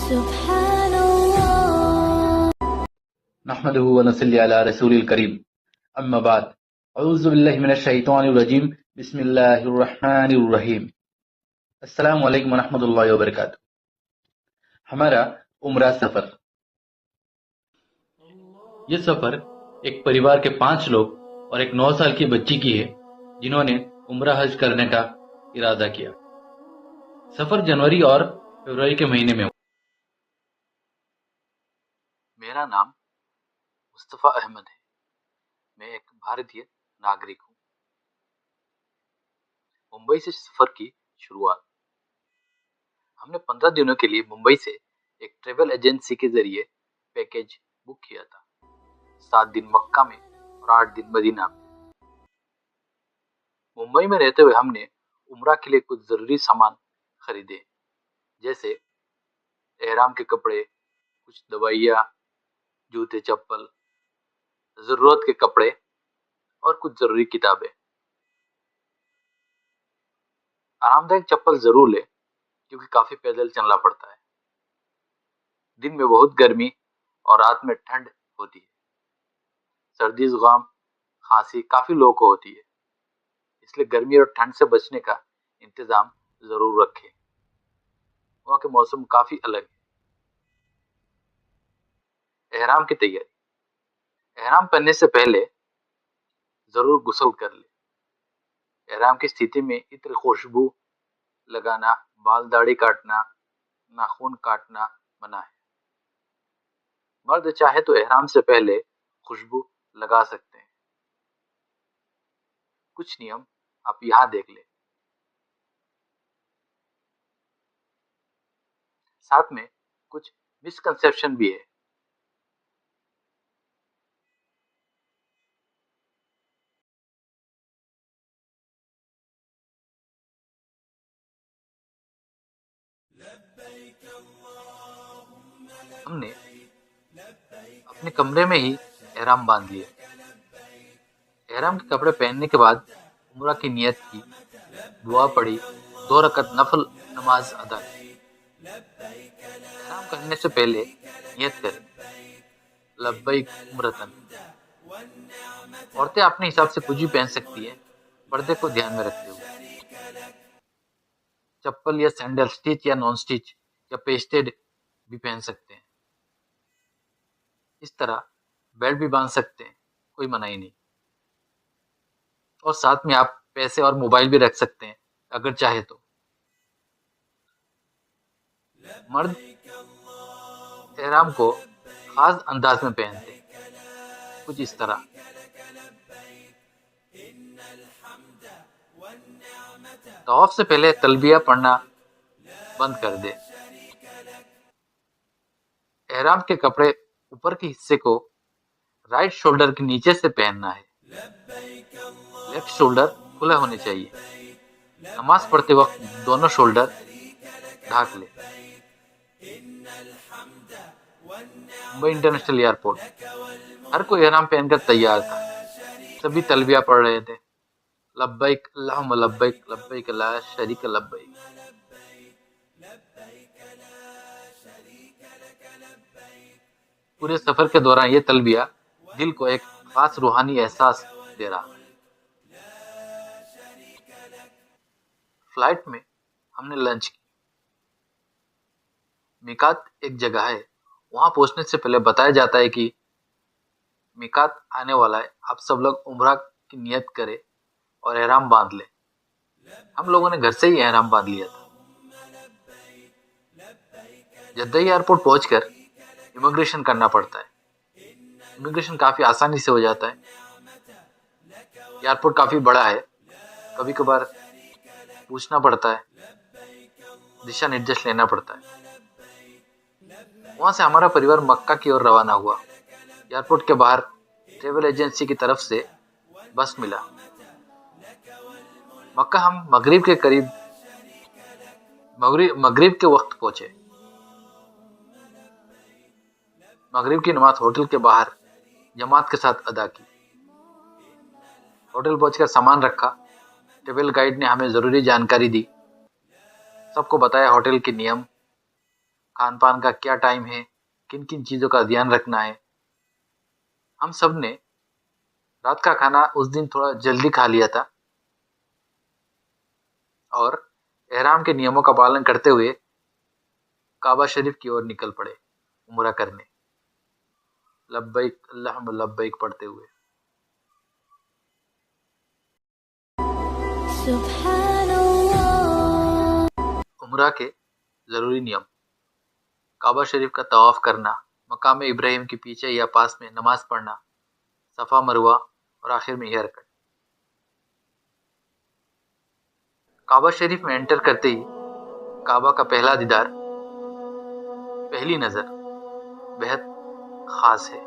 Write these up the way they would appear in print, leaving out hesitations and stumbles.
سبحان الله نحمده ونصلي على رسول الكريم اما بعد اعوذ باللہ من الشیطان الرجیم بسم اللہ الرحمن الرحیم السلام علیکم ورحمۃ اللہ وبرکاتہ۔ ہمارا عمرہ سفر، یہ سفر ایک پریوار کے 5 لوگ اور ایک 9 سال کی بچی کی ہے جنہوں نے عمرہ حج کرنے کا ارادہ کیا۔ سفر جنوری اور فروری کے مہینے میں ہوا۔ میرا نام مصطفیٰ احمد ہے، میں ایک بھارتی ناگرک ہوں۔ ممبئی سے سفر کی شروعات، ہم نے 15 دنوں کے لیے ممبئی سے ایک ٹریول ایجنسی کے ذریعے پیکیج بک کیا تھا، 7 دن مکہ میں اور 8 دن مدینہ میں۔ ممبئی میں رہتے ہوئے ہم نے عمرہ کے لیے کچھ ضروری سامان خریدے، جیسے احرام کے کپڑے، کچھ دوائیاں، جوتے چپل، ضرورت کے کپڑے اور کچھ ضروری کتابیں۔ آرام دائک چپل ضرور لے کیونکہ کافی پیدل چلنا پڑتا ہے۔ دن میں بہت گرمی اور رات میں ٹھنڈ ہوتی ہے۔ سردی، زکام، کھانسی کافی لوگوں کو ہوتی ہے، اس لیے گرمی اور ٹھنڈ سے بچنے کا انتظام ضرور رکھیں۔ وہاں کے موسم کافی الگ ہے۔ احرام کی تیاری، احرام پہننے سے پہلے ضرور غسل کر لیں۔ احرام کی استھتی میں عطر خوشبو لگانا، بال داڑھی کاٹنا، ناخن کاٹنا منع ہے۔ مرد چاہے تو احرام سے پہلے خوشبو لگا سکتے ہیں۔ کچھ نیم آپ یہاں دیکھ لیں۔ ساتھ میں کچھ مسکنسیپشن بھی ہے۔ ہم نے اپنے کمرے میں ہی احرام باندھ لیے۔ احرام کے کپڑے پہننے کے بعد عمرہ کی نیت کی، دعا پڑھی، 2 رکعت نفل نماز ادا کی۔ احرام کرنے سے پہلے نیت کریں، لبیک عمرتن۔ عورتیں اپنے حساب سے کچھ بھی پہن سکتی ہیں، پردے کو دھیان میں رکھتے ہوئے۔ چپل یا سینڈل سٹچ یا نان سٹچ یا پیسٹڈ بھی پہن سکتے ہیں۔ اس طرح بیلٹ بھی باندھ سکتے ہیں، کوئی منع ہی نہیں۔ اور ساتھ میں آپ پیسے اور موبائل بھی رکھ سکتے ہیں اگر چاہے تو۔ مرد احرام کو خاص انداز میں پہنتے ہیں، کچھ اس طرح۔ طواف سے پہلے تلبیہ پڑھنا بند کر دے۔ احرام کے کپڑے اوپر کے حصے کو رائٹ شولڈر کے نیچے سے پہننا ہے، لیفٹ شولڈر کھلا ہونے چاہیے۔ نماز پڑھتے وقت دونوں شولڈر ڈھانک لے۔ ممبئی انٹرنیشنل ایئرپورٹ، ہر کوئی احرام پہن کر تیار تھا، سبھی تلبیہ پڑھ رہے تھے، لبیک اللہم لبیک لبیک لا شریک لبیک۔ پورے سفر کے دوران یہ تلبیہ دل کو ایک خاص روحانی احساس دے رہا۔ فلائٹ میں ہم نے لنچ کی۔ میقات ایک جگہ ہے، وہاں پہنچنے سے پہلے بتایا جاتا ہے کہ میقات آنے والا ہے، آپ سب لوگ عمرہ کی نیت کریں اور احرام باندھ لیں۔ ہم لوگوں نے گھر سے ہی احرام باندھ لیا تھا۔ جدہ ایئرپورٹ پہنچ کر امیگریشن کرنا پڑتا ہے۔ امیگریشن کافی آسانی سے ہو جاتا ہے۔ ایئرپورٹ کافی بڑا ہے، کبھی کبھار پوچھنا پڑتا ہے، دشا نردیش لینا پڑتا ہے۔ وہاں سے ہمارا پریوار مکہ کی اور روانہ ہوا۔ ایئرپورٹ کے باہر ٹریول ایجنسی کی طرف سے بس ملا۔ مکہ ہم مغرب کے وقت پہنچے۔ مغرب کی نماز ہوٹل کے باہر جماعت کے ساتھ ادا کی۔ ہوٹل پہنچ کر سامان رکھا۔ ٹریول گائیڈ نے ہمیں ضروری جانکاری دی، سب کو بتایا ہوٹل کے نیم، کھان پان کا کیا ٹائم ہے، کن کن چیزوں کا دھیان رکھنا ہے۔ ہم سب نے رات کا کھانا اس دن تھوڑا جلدی کھا لیا تھا اور احرام کے نیموں کا پالن کرتے ہوئے کعبہ شریف کی اور نکل پڑے عمرہ کرنے، لبیک اللہم لبیک پڑھتے ہوئے۔ Subhanallah, عمرہ کے ضروری نیم: کعبہ شریف کا طواف کرنا، مقام ابراہیم کے پیچھے یا پاس میں نماز پڑھنا، صفا مروہ اور آخر میں ہیئر کٹ۔ کعبہ شریف میں انٹر کرتے ہی کعبہ کا پہلا دیدار، پہلی نظر بہت خاص ہے۔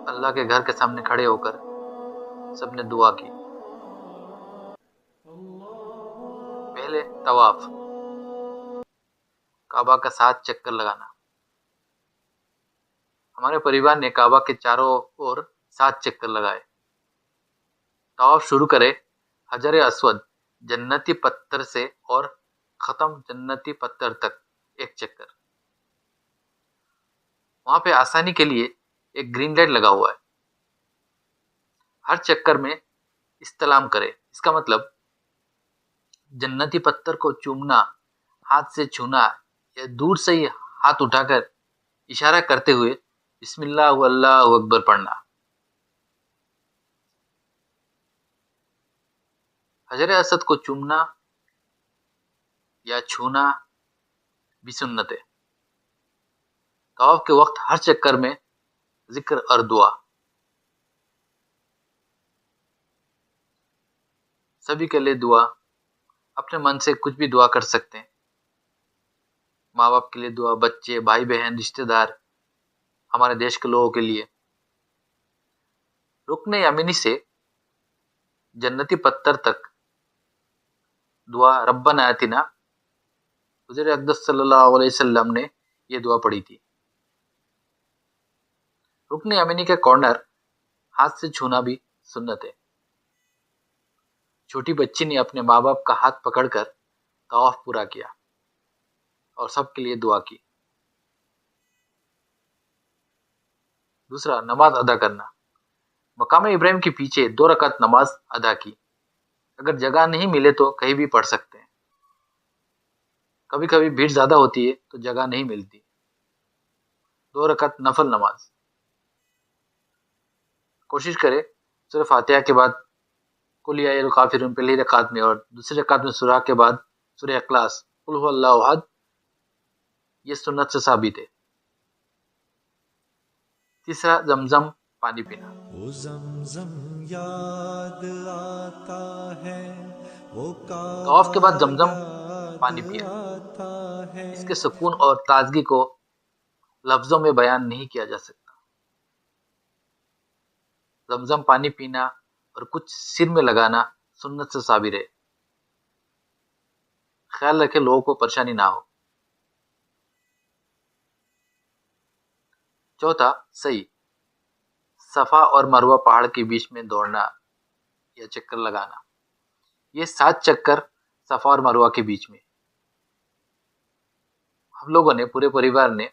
اللہ کے گھر کے سامنے کھڑے ہو کر سب نے دعا کی۔ پہلے طواف، کعبہ کا 7 چکر لگانا۔ ہمارے پریوار نے کعبہ کے چاروں اور 7 چکر لگائے۔ طواف شروع کرے حجر اسود جنتی پتھر سے اور ختم جنتی پتھر تک 1 چکر۔ وہاں پہ آسانی کے لیے ایک گرین لائٹ لگا ہوا ہے۔ ہر چکر میں استلام کرے، اس کا مطلب جنتی پتھر کو چومنا، ہاتھ سے چھونا یا دور سے ہی ہاتھ اٹھا کر اشارہ کرتے ہوئے بسم اللہ واللہ اکبر پڑھنا۔ حجر اسود کو چومنا یا چھونا بھی سنت ہے۔ طواف کے وقت ہر چکر میں ذکر اور دعا۔ سبھی کے لیے دعا، اپنے من سے کچھ بھی دعا کر سکتے ہیں۔ ماں باپ کے لیے دعا، بچے، بھائی بہن، رشتہ دار، ہمارے دیش کے لوگوں کے لیے۔ رکن یمینی سے جنتی پتھر تک دعا ربنا آتنا، حضور اقدس صلی اللہ علیہ وسلم نے یہ دعا پڑھی تھی۔ رکن یمینی کے کارنر ہاتھ سے چھونا بھی سنت ہے۔ چھوٹی بچی نے اپنے ماں باپ کا ہاتھ پکڑ کر طواف پورا کیا اور سب کے لیے دعا کی۔ دوسرا، نماز ادا کرنا۔ مقام ابراہیم کے پیچھے 2 رکعت نماز ادا کی۔ اگر جگہ نہیں ملے تو کہیں بھی پڑھ سکتے ہیں۔ کبھی کبھی بھیڑ زیادہ ہوتی ہے تو جگہ نہیں ملتی۔ 2 رکعت نفل نماز۔ کوشش کرے سورہ فاتحہ کے بعد قل یا الکافرون پہلی رکعت میں اور دوسری رکعت میں سورہ کے بعد سورہ اخلاص، قل هو اللہ احد، یہ سنت سے ثابت ہے۔ تیسرا، زمزم پانی پینا۔ وہ زمزم یاد آتا ہے، وہ طواف کے بعد زمزم پانی پیا۔ اس کے سکون اور تازگی کو لفظوں میں بیان نہیں کیا جا سکتا۔ زمزم پانی پینا اور کچھ سر میں لگانا سنت سے ثابت ہے۔ خیال رکھے لوگوں کو پریشانی نہ ہو۔ چوتھا، صحیح، صفا اور مروہ پہاڑ کے بیچ میں دوڑنا یا چکر لگانا۔ یہ 7 چکر صفا اور مروہ کے بیچ میں۔ ہم لوگوں نے، پورے پریوار نے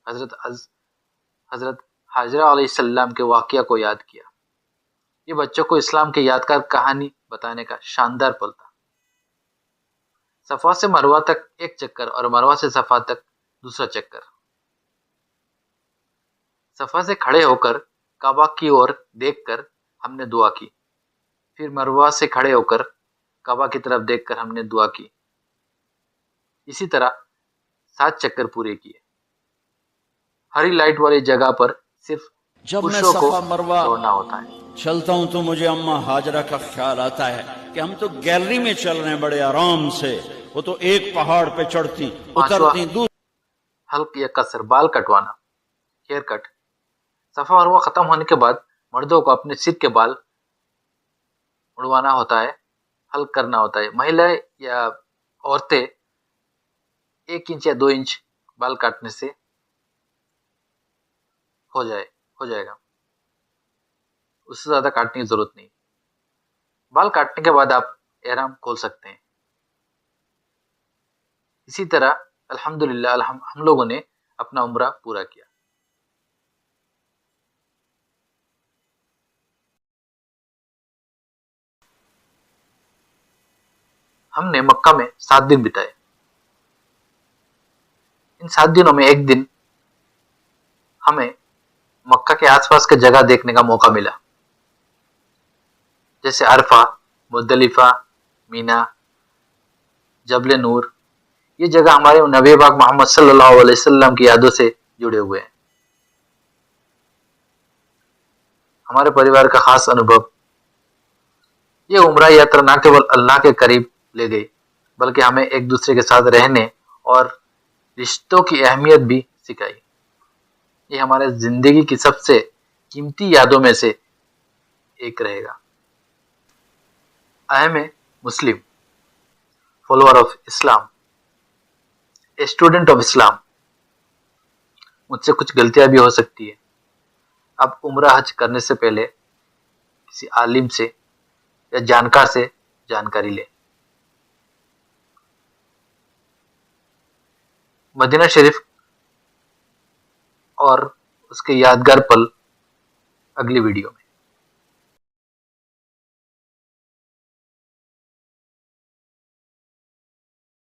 حضرت حاجرہ علیہ السلام کے واقعہ کو یاد کیا۔ یہ بچوں کو اسلام کے یادگار کہانی بتانے کا شاندار پل تھا۔ صفا سے مروہ تک 1 چکر اور مروہ سے صفا تک دوسرا چکر۔ صفا سے کھڑے ہو کر کعبہ کی اور دیکھ کر ہم نے دعا کی۔ پھر مروہ سے کھڑے ہو کر کعبہ کی طرف دیکھ کر ہم نے دعا کی۔ اسی طرح 7 چکر پورے کیے۔ ہری لائٹ والی جگہ پر صرف جب میں پشوں کو صفا مروہ دوڑنا ہوتا ہے۔ چلتا ہوں تو مجھے اماں ہاجرہ کا خیال آتا ہے کہ ہم تو گیلری میں چل رہے ہیں بڑے آرام سے، وہ تو ایک پہاڑ پہ چڑھتی اترتی دور۔ حلق یا قصر، بال کٹوانا، ہیئر کٹ۔ صفا مروہ ختم ہونے کے بعد مردوں کو اپنے سر کے بال اڑوانا ہوتا ہے، حلق کرنا ہوتا ہے۔ مہیلا یا عورتیں 1 انچ یا 2 انچ بال کاٹنے سے ہو جائے گا، اس سے زیادہ کاٹنے کی ضرورت نہیں۔ بال کاٹنے کے بعد آپ احرام کھول سکتے ہیں۔ اسی طرح الحمدللہ ہم لوگوں نے اپنا عمرہ پورا کیا۔ ہم نے مکہ میں 7 دن بتائے۔ ان 7 دنوں میں ایک دن ہمیں مکہ کے آس پاس کے جگہ دیکھنے کا موقع ملا، جیسے عرفہ، مزدلفہ، مینا، جبل نور۔ یہ جگہ ہمارے نبی پاک محمد صلی اللہ علیہ وسلم کی یادوں سے جڑے ہوئے ہیں، ہمارے پریوار کا خاص انوبھو۔ یہ عمرہ یاترا نہ کیول اللہ کے قریب لے گئی بلکہ ہمیں ایک دوسرے کے ساتھ رہنے اور رشتوں کی اہمیت بھی سکھائی۔ یہ ہمارے زندگی کی سب سے قیمتی یادوں میں سے ایک رہے گا۔ I am a Muslim, follower of Islam, a student of Islam. مجھ سے کچھ غلطیاں بھی ہو سکتی ہے۔ اب عمرہ حج کرنے سے پہلے کسی عالم سے یا جانکار سے جانکاری لیں۔ مدینہ شریف اور اس کے یادگار پل اگلی ویڈیو میں۔